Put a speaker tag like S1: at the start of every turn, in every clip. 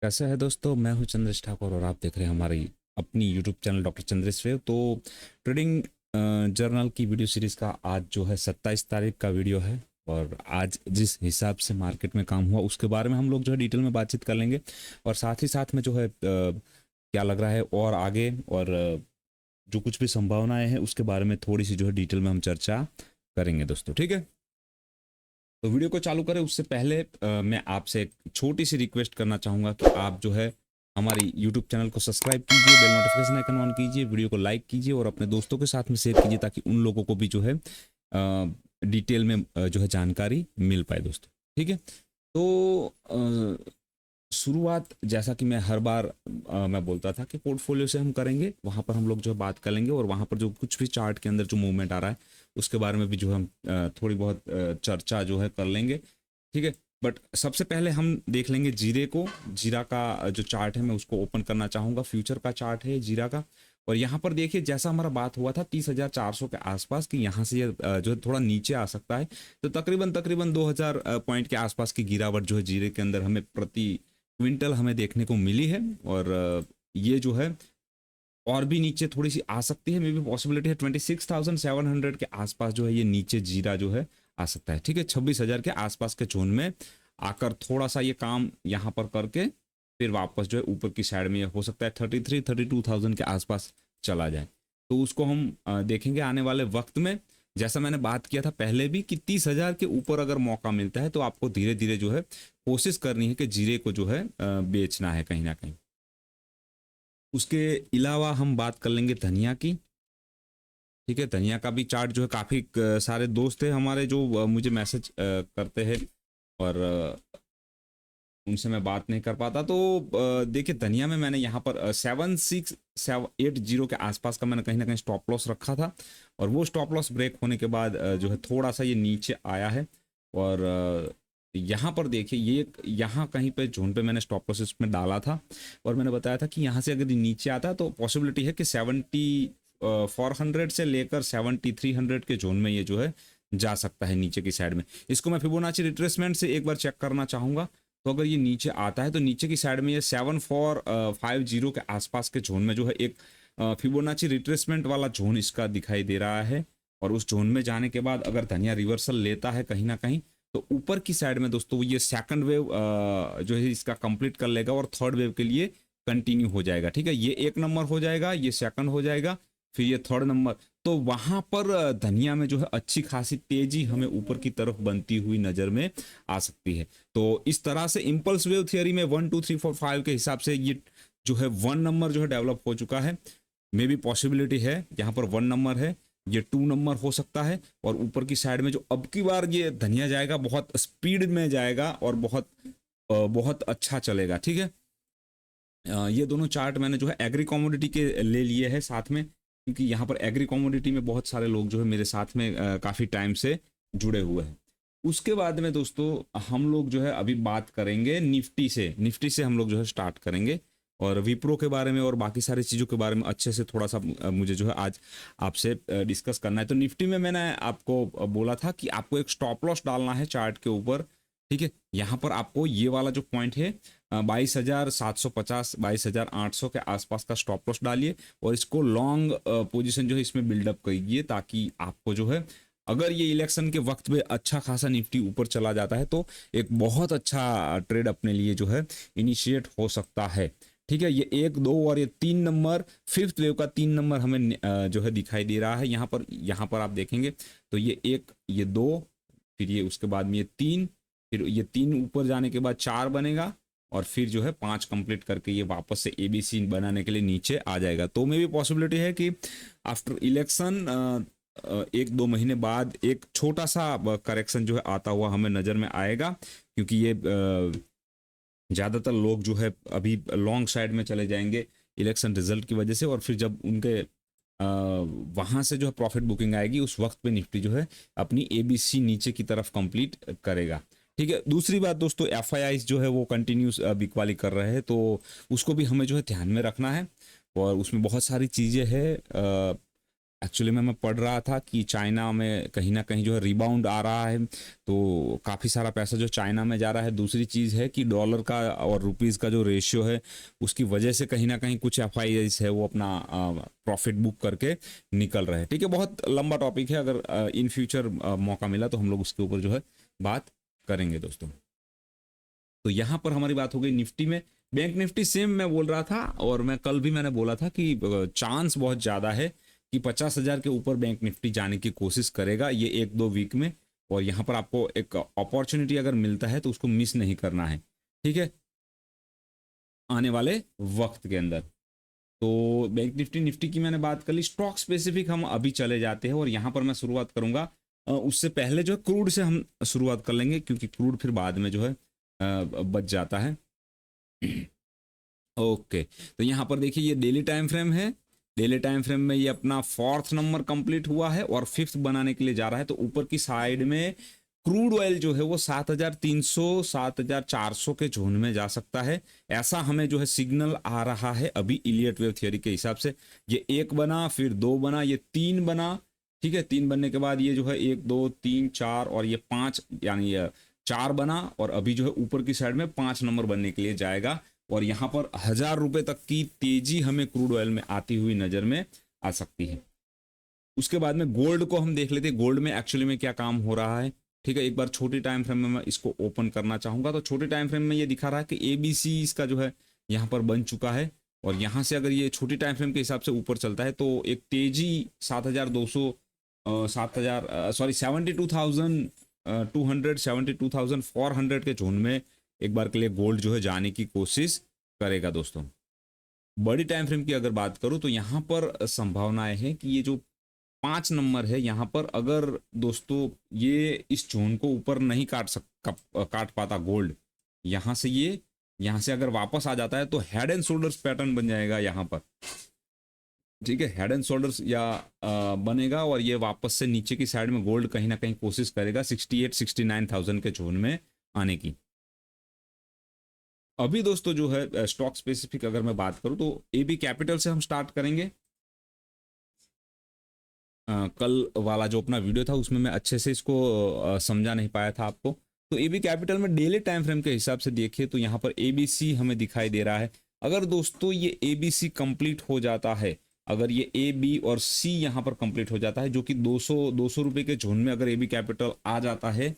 S1: कैसे है दोस्तों। मैं हूं चंद्रेश ठाकुर और आप देख रहे हैं हमारी अपनी YouTube channel doctor Chandresh wave. तो ट्रेडिंग जर्नल की वीडियो सीरीज का आज जो है 27 तारीख का वीडियो है। और आज जिस हिसाब से मार्केट में काम हुआ उसके बारे में हम लोग जो है डिटेल में बातचीत कर लेंगे। और साथ ही साथ में जो है क्या लग रहा है और आगे और जो कुछ भी संभावनाएं हैं उसके बारे में थोड़ी सी जो है डिटेल में हम चर्चा करेंगे दोस्तों। ठीक है, तो वीडियो को चालू करें उससे पहले मैं आपसे एक छोटी सी रिक्वेस्ट करना चाहूँगा कि आप जो है हमारी यूट्यूब चैनल को सब्सक्राइब कीजिए, बेल नोटिफिकेशन आइकन ऑन कीजिए, वीडियो को लाइक कीजिए और अपने दोस्तों के साथ में शेयर कीजिए ताकि उन लोगों को भी जो है डिटेल में जो है जानकारी मिल पाए दोस्तों। ठीक है, तो शुरुआत जैसा कि मैं हर बार मैं बोलता था कि पोर्टफोलियो से हम करेंगे, वहाँ पर हम लोग जो बात कर लेंगे और वहाँ पर जो कुछ भी चार्ट के अंदर जो मूवमेंट आ रहा है उसके बारे में भी जो हम थोड़ी बहुत चर्चा जो है कर लेंगे। ठीक है, बट सबसे पहले हम देख लेंगे जीरे को। जीरा का जो चार्ट है मैं उसको ओपन करना चाहूँगा। फ्यूचर का चार्ट है जीरा का। और यहाँ पर देखिए जैसा हमारा बात हुआ था 30,400 के आसपास कि यहाँ से ये जो है थोड़ा नीचे आ सकता है। तो तकरीबन तकरीबन 2000 पॉइंट के आसपास की गिरावट जो है जीरे के अंदर हमें प्रति क्विंटल हमें देखने को मिली है। और ये जो है और भी नीचे थोड़ी सी आ सकती है। मे बी पॉसिबिलिटी है 26,700 के आसपास जो है ये नीचे जीरा जो है आ सकता है। ठीक है, 26,000 के आसपास के जोन में आकर थोड़ा सा ये काम यहाँ पर करके फिर वापस जो है ऊपर की साइड में हो सकता है 32,000 के आसपास चला जाए। तो उसको हम देखेंगे आने वाले वक्त में। जैसा मैंने बात किया था पहले भी कि 30,000 के ऊपर अगर मौका मिलता है तो आपको धीरे धीरे जो है कोशिश करनी है कि जीरे को जो है बेचना है कहीं ना कहीं। उसके अलावा हम बात कर लेंगे धनिया की। ठीक है, धनिया का भी चार्ट जो है काफ़ी सारे दोस्त हैं हमारे जो मुझे मैसेज करते हैं और उनसे मैं बात नहीं कर पाता। तो देखिए धनिया में मैंने यहाँ पर 7680 के आसपास का मैंने कहीं ना कहीं स्टॉप लॉस रखा था। और वो स्टॉप लॉस ब्रेक होने के बाद जो है थोड़ा सा ये नीचे आया है। और यहाँ पर देखिए ये यहाँ कहीं पे जोन पे मैंने स्टॉप लॉस इसमें डाला था। और मैंने बताया था कि यहाँ से अगर ये नीचे आता है तो पॉसिबिलिटी है कि 7400 से लेकर 7300 के जोन में ये जो है जा सकता है नीचे की साइड में। इसको मैं फिबोनाची रिट्रेसमेंट से एक बार चेक करना चाहूँगा। तो अगर ये नीचे आता है तो नीचे की साइड में ये 7450 के आसपास के जोन में जो है एक फिबोनाची रिट्रेसमेंट वाला जोन इसका दिखाई दे रहा है। और उस जोन में जाने के बाद अगर धनिया रिवर्सल लेता है कहीं ना कहीं तो ऊपर की साइड में दोस्तों ये सेकंड वेव जो है इसका कंप्लीट कर लेगा और थर्ड वेव के लिए कंटिन्यू हो जाएगा। ठीक है, ये एक नंबर हो जाएगा, ये सेकंड हो जाएगा, फिर ये थर्ड नंबर। तो वहां पर धनिया में जो है अच्छी खासी तेजी हमें ऊपर की तरफ बनती हुई नजर में आ सकती है। तो इस तरह से इंपल्स वेव थियरी में 1 2 3 4 5 के हिसाब से ये जो है 1 नंबर जो है डेवलप हो चुका है। मे भी पॉसिबिलिटी है यहाँ पर 1 नंबर है, ये 2 नंबर हो सकता है। और ऊपर की साइड में जो अब की बार ये धनिया जाएगा बहुत स्पीड में जाएगा और बहुत बहुत अच्छा चलेगा। ठीक है, ये दोनों चार्ट मैंने जो है एग्री कमोडिटी के ले लिए हैं साथ में, क्योंकि यहाँ पर एग्री कमोडिटी में बहुत सारे लोग जो है मेरे साथ में काफ़ी टाइम से जुड़े हुए हैं। उसके बाद में दोस्तों हम लोग जो है अभी बात करेंगे निफ्टी से। निफ्टी से हम लोग जो है स्टार्ट करेंगे और विप्रो के बारे में और बाकी सारी चीज़ों के बारे में अच्छे से थोड़ा सा मुझे जो है आज आपसे डिस्कस करना है। तो निफ्टी में मैंने आपको बोला था कि आपको एक स्टॉप लॉस डालना है चार्ट के ऊपर। ठीक है, यहाँ पर आपको ये वाला जो पॉइंट है 22,750 22,800 के आसपास का स्टॉप लॉस डालिए और इसको लॉन्ग पोजीशन जो है इसमें बिल्डअप करिए ताकि आपको जो है अगर ये इलेक्शन के वक्त में अच्छा खासा निफ्टी ऊपर चला जाता है तो एक बहुत अच्छा ट्रेड अपने लिए जो है इनिशिएट हो सकता है। ठीक है, ये 1 2 और ये 3 नंबर फिफ्थ वेव का 3 नंबर हमें जो है दिखाई दे रहा है। यहाँ पर आप देखेंगे तो ये 1 ये 2 फिर ये उसके बाद में ये 3 फिर ये 3 ऊपर जाने के बाद 4 बनेगा और फिर जो है 5 कंप्लीट करके ये वापस से एबीसी बनाने के लिए नीचे आ जाएगा। तो में भी पॉसिबिलिटी है कि आफ्टर इलेक्शन 1 2 महीने बाद एक छोटा सा करेक्शन जो है आता हुआ हमें नज़र में आएगा, क्योंकि ये ज़्यादातर लोग जो है अभी लॉन्ग साइड में चले जाएंगे इलेक्शन रिजल्ट की वजह से। और फिर जब उनके वहाँ से जो है प्रॉफिट बुकिंग आएगी उस वक्त पे निफ्टी जो है अपनी एबीसी नीचे की तरफ कंप्लीट करेगा। ठीक है, दूसरी बात दोस्तों एफआईआईज जो है वो कंटिन्यूस बिकवाली कर रहे हैं तो उसको भी हमें जो है ध्यान में रखना है। और उसमें बहुत सारी चीज़ें हैं। एक्चुअली मैं पढ़ रहा था कि चाइना में कहीं ना कहीं जो है रिबाउंड आ रहा है, तो काफ़ी सारा पैसा जो चाइना में जा रहा है। दूसरी चीज़ है कि डॉलर का और रुपीज़ का जो रेशियो है उसकी वजह से कहीं ना कहीं कुछ एफआईआईज है वो अपना प्रॉफिट बुक करके निकल रहे हैं। ठीक है, बहुत लंबा टॉपिक है, अगर इन फ्यूचर मौका मिला तो हम लोग उसके ऊपर जो है बात करेंगे दोस्तों। तो यहाँ पर हमारी बात हो गई निफ्टी में। बैंक निफ्टी सेम मैं बोल रहा था, और मैं कल भी मैंने बोला था कि चांस बहुत ज़्यादा है कि 50,000 के ऊपर बैंक निफ्टी जाने की कोशिश करेगा ये 1-2 वीक में। और यहाँ पर आपको एक अपॉर्चुनिटी अगर मिलता है तो उसको मिस नहीं करना है, ठीक है, आने वाले वक्त के अंदर। तो बैंक निफ्टी निफ्टी की मैंने बात कर ली। स्टॉक स्पेसिफिक हम अभी चले जाते हैं, और यहाँ पर मैं शुरुआत करूंगा उससे पहले जो है क्रूड से हम शुरुआत कर लेंगे, क्योंकि क्रूड फिर बाद में जो है बच जाता है। ओके, तो यहाँ पर देखिए ये डेली टाइम फ्रेम है। डेली टाइम फ्रेम में ये अपना 4th नंबर कंप्लीट हुआ है और 5th बनाने के लिए जा रहा है। तो ऊपर की साइड में क्रूड ऑयल जो है वो 7,300 7,400 के जोन में जा सकता है, ऐसा हमें जो है सिग्नल आ रहा है अभी इलियट वेव थियोरी के हिसाब से। ये 1 बना, फिर 2 बना, ये 3 बना, ठीक है। 3 बनने के बाद ये जो है 1 2 3 4 और ये 5, यानी ये 4 बना, और अभी जो है ऊपर की साइड में 5 नंबर बनने के लिए जाएगा। और यहाँ पर 1,000 रुपए तक की तेजी हमें क्रूड ऑयल में आती हुई नजर में आ सकती है। उसके बाद में गोल्ड को हम देख लेते हैं, गोल्ड में एक्चुअली में क्या काम हो रहा है। ठीक है, एक बार छोटी टाइम फ्रेम में मैं इसको ओपन करना चाहूंगा। तो छोटे टाइम फ्रेम में ये दिखा रहा है कि एबीसी इसका जो है यहाँ पर बन चुका है, और यहाँ से अगर ये छोटी टाइम फ्रेम के हिसाब से ऊपर चलता है तो एक तेजी 7,200 72,200 72,400 के जोन में एक बार के लिए गोल्ड जो है जाने की कोशिश करेगा दोस्तों। बड़ी टाइम फ्रेम की अगर बात करूं तो यहाँ पर संभावनाएं हैं कि ये जो 5 नंबर है यहाँ पर, अगर दोस्तों ये इस जोन को ऊपर नहीं काट पाता गोल्ड, यहाँ से ये यहाँ से अगर वापस आ जाता है तो हेड एंड शोल्डर्स पैटर्न बन जाएगा यहाँ पर। ठीक है, हेड एंड शोल्डर्स या बनेगा, और ये वापस से नीचे की साइड में गोल्ड कहीं ना कहीं कोशिश करेगा 68-69,000 के जोन में आने की। अभी दोस्तों जो है स्टॉक स्पेसिफिक अगर मैं बात करूं तो एबी कैपिटल से हम स्टार्ट करेंगे। कल वाला जो अपना वीडियो था उसमें मैं अच्छे से इसको समझा नहीं पाया था आपको। तो एबी कैपिटल में डेली टाइम फ्रेम के हिसाब से देखिए तो यहाँ पर एबीसी हमें दिखाई दे रहा है। अगर दोस्तों ये एबीसी कंप्लीट हो जाता है, अगर ये ए बी और सी यहाँ पर कंप्लीट हो जाता है, जो कि 200 रुपए के जोन में अगर एबी कैपिटल आ जाता है,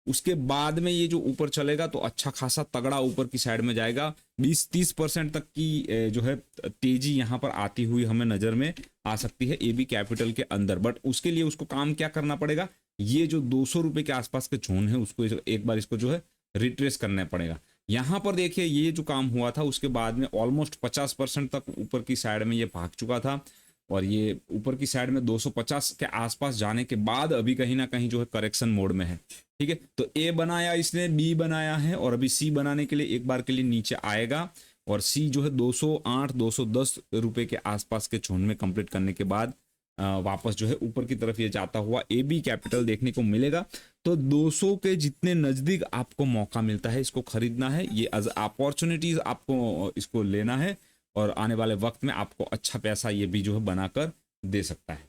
S1: उसके बाद में ये जो ऊपर चलेगा तो अच्छा खासा तगड़ा ऊपर की साइड में जाएगा। 20-30% तक की जो है तेजी यहाँ पर आती हुई हमें नजर में आ सकती है एबी कैपिटल के अंदर। बट उसके लिए उसको काम क्या करना पड़ेगा, ये जो 200 रुपए के आसपास के जोन है उसको एक बार इसको जो है रिट्रेस करना पड़ेगा। यहाँ पर देखिए ये जो काम हुआ था उसके बाद में ऑलमोस्ट 50% तक ऊपर की साइड में ये भाग चुका था, और ये ऊपर की साइड में 250 के आसपास जाने के बाद अभी कहीं ना कहीं जो है करेक्शन मोड में है। ठीक है, तो ए बनाया इसने, बी बनाया है, और अभी सी बनाने के लिए एक बार के लिए नीचे आएगा, और सी जो है 208-210 रुपए के आसपास के जोन में कंप्लीट करने के बाद वापस जो है ऊपर की तरफ ये जाता हुआ ए बी कैपिटल देखने को मिलेगा। तो 200 के जितने नजदीक आपको मौका मिलता है इसको खरीदना है, ये एज अपॉर्चुनिटीज आपको इसको लेना है, और आने वाले वक्त में आपको अच्छा पैसा ये भी जो है बनाकर दे सकता है।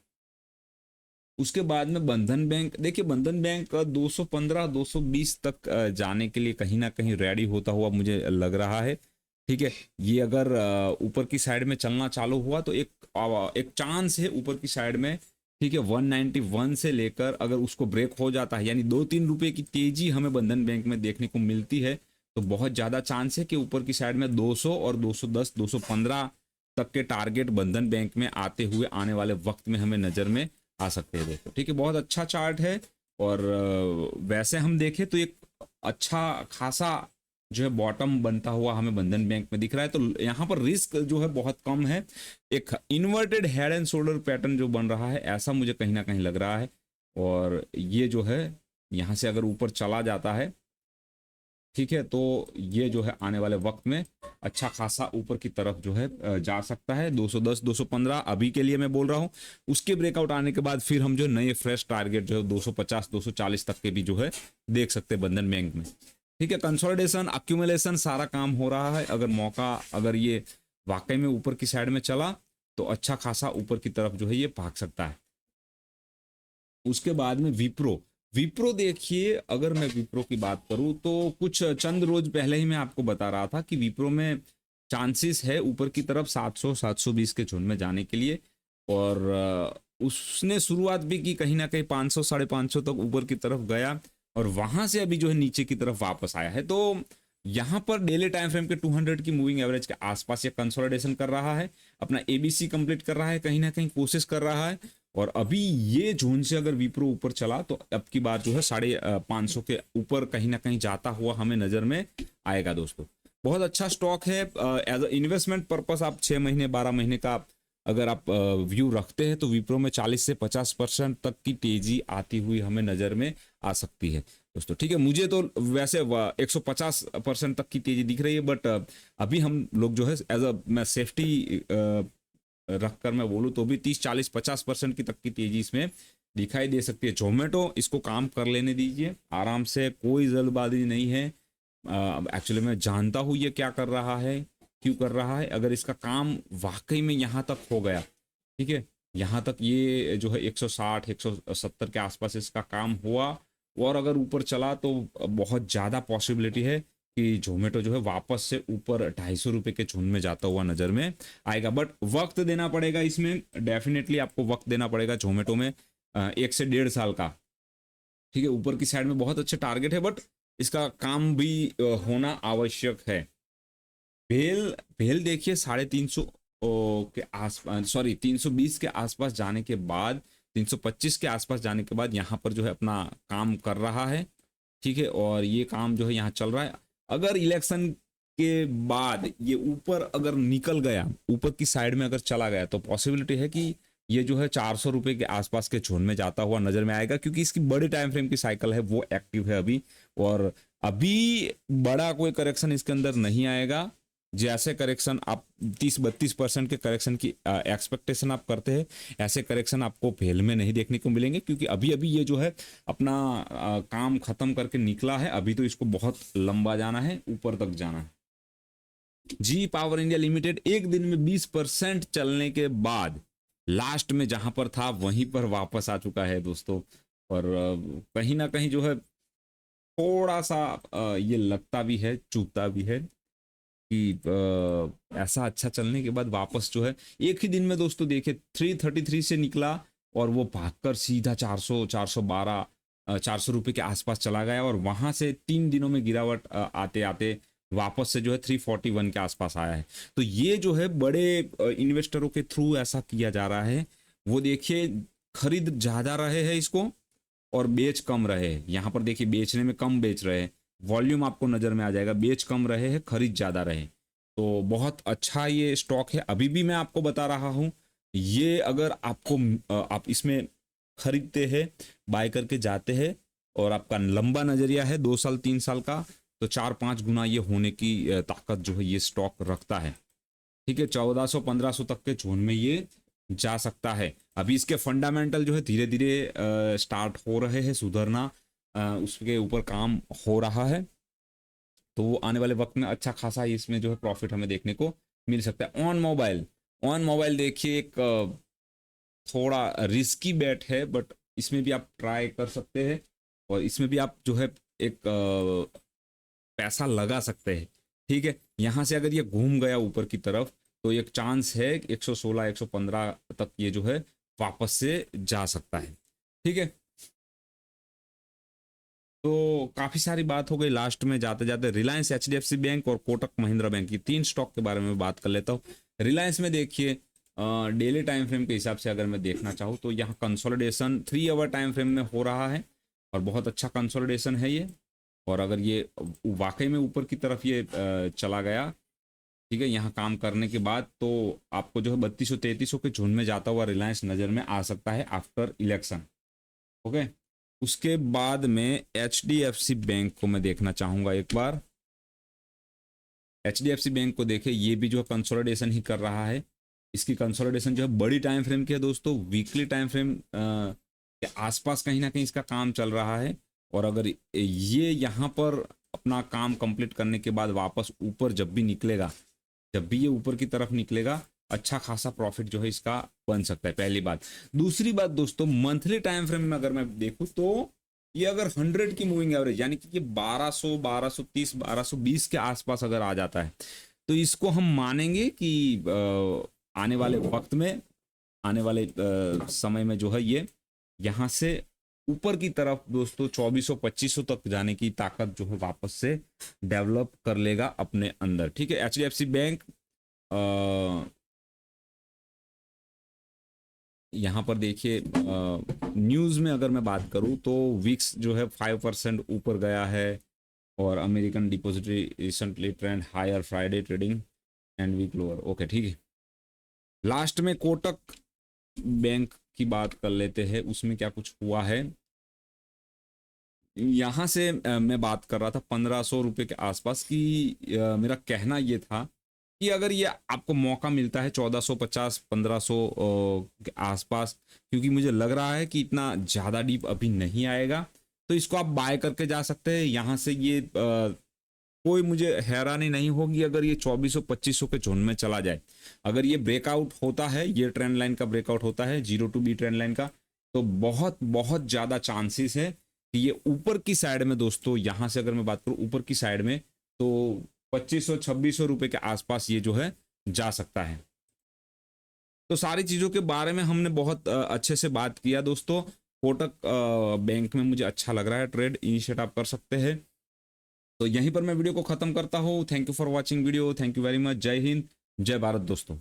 S1: उसके बाद में बंधन बैंक, देखिए बंधन बैंक 215-220 तक जाने के लिए कहीं ना कहीं रेडी होता हुआ मुझे लग रहा है। ठीक है, ये अगर ऊपर की साइड में चलना चालू हुआ तो एक चांस है ऊपर की साइड में। ठीक है, 191 से लेकर अगर उसको ब्रेक हो जाता है, यानी 2-3 रुपए की तेजी हमें बंधन बैंक में देखने को मिलती है, तो बहुत ज़्यादा चांस है कि ऊपर की साइड में 200 और 210 215 तक के टारगेट बंधन बैंक में आते हुए आने वाले वक्त में हमें नज़र में आ सकते हैं दोस्तों। ठीक है, बहुत अच्छा चार्ट है, और वैसे हम देखें तो एक अच्छा खासा जो है बॉटम बनता हुआ हमें बंधन बैंक में दिख रहा है। तो यहाँ पर रिस्क जो है बहुत कम है, एक inverted head and shoulder pattern जो बन रहा है ऐसा मुझे कहीं ना कहीं लग रहा है, और ये जो है यहाँ से अगर ऊपर चला जाता है, ठीक है, तो ये जो है आने वाले वक्त में अच्छा खासा ऊपर की तरफ जो है जा सकता है। 210 215 अभी के लिए मैं बोल रहा हूँ, उसके ब्रेकआउट आने के बाद फिर हम जो नए फ्रेश टारगेट जो है 250 240 तक के भी जो है देख सकते हैं बंधन बैंक में। ठीक है, कंसोलिडेशन अक्यूमुलेशन सारा काम हो रहा है। अगर मौका, अगर ये वाकई में ऊपर की साइड में चला तो अच्छा खासा ऊपर की तरफ जो है ये भाग सकता है। उसके बाद में विप्रो। विप्रो देखिए, अगर मैं विप्रो की बात करूं तो कुछ चंद रोज पहले ही मैं आपको बता रहा था कि विप्रो में चांसेस है ऊपर की तरफ 700 720 के झुंड में जाने के लिए। और उसने शुरुआत भी की कहीं ना कहीं 500 550 तक ऊपर की तरफ गया, और वहां से अभी जो है नीचे की तरफ वापस आया है। तो यहाँ पर डेली टाइम फ्रेम के 200 की मूविंग एवरेज के आसपास ये कंसोलिडेशन कर रहा है, अपना एबीसी कंप्लीट कर रहा है, कहीं ना कहीं कोशिश कर रहा है। और अभी ये जोन से अगर विप्रो ऊपर चला तो अब की बार जो है 550 के ऊपर कहीं ना कहीं जाता हुआ हमें नजर में आएगा दोस्तों। बहुत अच्छा स्टॉक है। एज अ इन्वेस्टमेंट पर्पस आप 6 महीने 12 महीने का अगर आप व्यू रखते हैं तो विप्रो में 40 से 50% तक की तेजी आती हुई हमें नजर में आ सकती है दोस्तों। ठीक है, मुझे तो वैसे 150% तक की तेजी दिख रही है, बट अभी हम लोग जो है एज अ मैं सेफ्टी रखकर मैं बोलूँ तो भी 30 40 50% की तक की तेजी इसमें दिखाई दे सकती है। जोमेटो इसको काम कर लेने दीजिए आराम से, कोई जल्दबाजी नहीं है। एक्चुअली मैं जानता हूँ ये क्या कर रहा है, क्यों कर रहा है। अगर इसका काम वाकई में यहाँ तक हो गया, ठीक है, यहाँ तक ये जो है 160 170 के आसपास इसका काम हुआ और अगर ऊपर चला तो बहुत ज़्यादा पॉसिबिलिटी है कि जोमेटो जो है वापस से ऊपर 250 रुपये के झुंड में जाता हुआ नजर में आएगा। बट वक्त देना पड़ेगा इसमें, डेफिनेटली आपको वक्त देना पड़ेगा जोमेटो में 1 से 1.5 साल का। ठीक है, ऊपर की साइड में बहुत अच्छे टारगेट है, बट इसका काम भी होना आवश्यक है। भेल भेल देखिए 350 के आसपास, सॉरी 320 के आसपास जाने के बाद, 325 के आसपास जाने के बाद यहाँ पर जो है अपना काम कर रहा है। ठीक है, और ये काम जो है यहाँ चल रहा है। अगर इलेक्शन के बाद ये ऊपर अगर निकल गया, ऊपर की साइड में अगर चला गया, तो पॉसिबिलिटी है कि ये जो है 400 रुपये के आसपास के जोन में जाता हुआ नजर में आएगा, क्योंकि इसकी बड़ी टाइम फ्रेम की साइकिल है वो एक्टिव है अभी। और अभी बड़ा कोई करेक्शन इसके अंदर नहीं आएगा। जैसे करेक्शन आप 30 32% के करेक्शन की एक्सपेक्टेशन आप करते हैं, ऐसे करेक्शन आपको भेल में नहीं देखने को मिलेंगे, क्योंकि अभी अभी ये जो है अपना काम खत्म करके निकला है। अभी तो इसको बहुत लंबा जाना है, ऊपर तक जाना है। जी पावर इंडिया लिमिटेड एक दिन में 20% चलने के बाद लास्ट में जहां पर था वहीं पर वापस आ चुका है दोस्तों। और कहीं ना कहीं जो है थोड़ा सा ये लगता भी है, चुभता भी है कि ऐसा अच्छा चलने के बाद वापस जो है एक ही दिन में दोस्तों देखिए 333 से निकला और वो भागकर सीधा 400 412 400 रुपये के आसपास चला गया, और वहां से 3 दिनों में गिरावट आते आते वापस से जो है 341 के आसपास आया है। तो ये जो है बड़े इन्वेस्टरों के थ्रू ऐसा किया जा रहा है। वो देखिए खरीद ज्यादा रहे हैं इसको और बेच कम रहे हैं। यहाँ पर देखिए बेचने में कम बेच रहे हैं, वॉल्यूम आपको नजर में आ जाएगा, बेच कम रहे हैं खरीद ज्यादा रहे। तो बहुत अच्छा ये स्टॉक है। अभी भी मैं आपको बता रहा हूँ, ये अगर आपको आप इसमें खरीदते हैं, बाय करके जाते हैं और आपका लंबा नजरिया है 2 साल 3 साल का, तो 4 5 गुना ये होने की ताकत जो है ये स्टॉक रखता है। ठीक है, 1400 1500 तक के जोन में ये जा सकता है। अभी इसके फंडामेंटल जो है धीरे धीरे स्टार्ट हो रहे हैं सुधरना, उसके ऊपर काम हो रहा है। तो वो आने वाले वक्त में अच्छा खासा इसमें जो है प्रॉफिट हमें देखने को मिल सकता है। ऑन मोबाइल देखिए एक थोड़ा रिस्की बेट है, बट इसमें भी आप ट्राई कर सकते हैं और इसमें भी आप जो है एक पैसा लगा सकते हैं। ठीक है, यहाँ से अगर ये घूम गया ऊपर की तरफ तो एक चांस है 116 115 तक ये जो है वापस से जा सकता है। ठीक है, तो काफी सारी बात हो गई। लास्ट में जाते जाते रिलायंस एचडीएफसी बैंक और कोटक महिंद्रा बैंक, ये 3 स्टॉक के बारे में बात कर लेता हूँ। रिलायंस में देखिए डेली टाइम फ्रेम के हिसाब से अगर मैं देखना चाहूँ तो यहाँ कंसोलिडेशन 3 आवर टाइम फ्रेम में हो रहा है और बहुत अच्छा कंसोलिडेशन है ये। और अगर ये वाकई में ऊपर की तरफ ये चला गया, ठीक है, यहाँ काम करने के बाद, तो आपको जो है 3200 3300 के झुंड में जाता हुआ रिलायंस नज़र में आ सकता है आफ्टर इलेक्शन। ओके, उसके बाद में H D F C bank को मैं देखना चाहूँगा एक बार। H D F C bank को देखे, ये भी जो है कंसोलिडेशन ही कर रहा है। इसकी कंसोलिडेशन जो है बड़ी टाइम फ्रेम की है दोस्तों, वीकली टाइम फ्रेम के आसपास कहीं ना कहीं इसका काम चल रहा है। और अगर ये यहाँ पर अपना काम कंप्लीट करने के बाद वापस ऊपर जब भी निकलेगा, जब भी ये ऊपर की तरफ निकलेगा अच्छा खासा प्रॉफिट जो है इसका बन सकता है, पहली बात। दूसरी बात दोस्तों, मंथली टाइम फ्रेम में अगर मैं देखूं तो ये अगर 100 की मूविंग एवरेज यानी कि ये 1200 1230 1220 के आसपास अगर आ जाता है तो इसको हम मानेंगे कि आने वाले वक्त में, आने वाले समय में जो है ये यहाँ से ऊपर की तरफ दोस्तों 2400 2500 तक जाने की ताकत जो है वापस से डेवलप कर लेगा अपने अंदर। ठीक है, एचडीएफसी बैंक यहाँ पर देखिए न्यूज़ में अगर मैं बात करूँ तो विक्स जो है 5% ऊपर गया है, और American depository recently trend higher Friday trading and week lower. Okay ठीक है, लास्ट में कोटक बैंक की बात कर लेते हैं, उसमें क्या कुछ हुआ है। यहाँ से मैं बात कर रहा था 1500 रुपये के आसपास की, मेरा कहना ये था कि अगर ये आपको मौका मिलता है 1450 1500 के आसपास, क्योंकि मुझे लग रहा है कि इतना ज़्यादा डीप अभी नहीं आएगा, तो इसको आप बाय करके जा सकते हैं यहाँ से। ये कोई मुझे हैरानी नहीं होगी अगर ये 2400 2500 के जोन में चला जाए। अगर ये ब्रेकआउट होता है, ये ट्रेंड लाइन का ब्रेकआउट होता है 0 to B ट्रेंड लाइन का, तो बहुत बहुत ज़्यादा चांसेस है कि ये ऊपर की साइड में दोस्तों, यहाँ से अगर मैं बात करूँ ऊपर की साइड में, तो 2500 2600 रुपये के आसपास ये जो है जा सकता है। तो सारी चीज़ों के बारे में हमने बहुत अच्छे से बात किया दोस्तों। कोटक बैंक में मुझे अच्छा लग रहा है ट्रेड, इनिशिएट आप कर सकते हैं। तो यहीं पर मैं वीडियो को ख़त्म करता हूँ। Thank you for watching video, thank you very much. जय हिंद, जय भारत दोस्तों।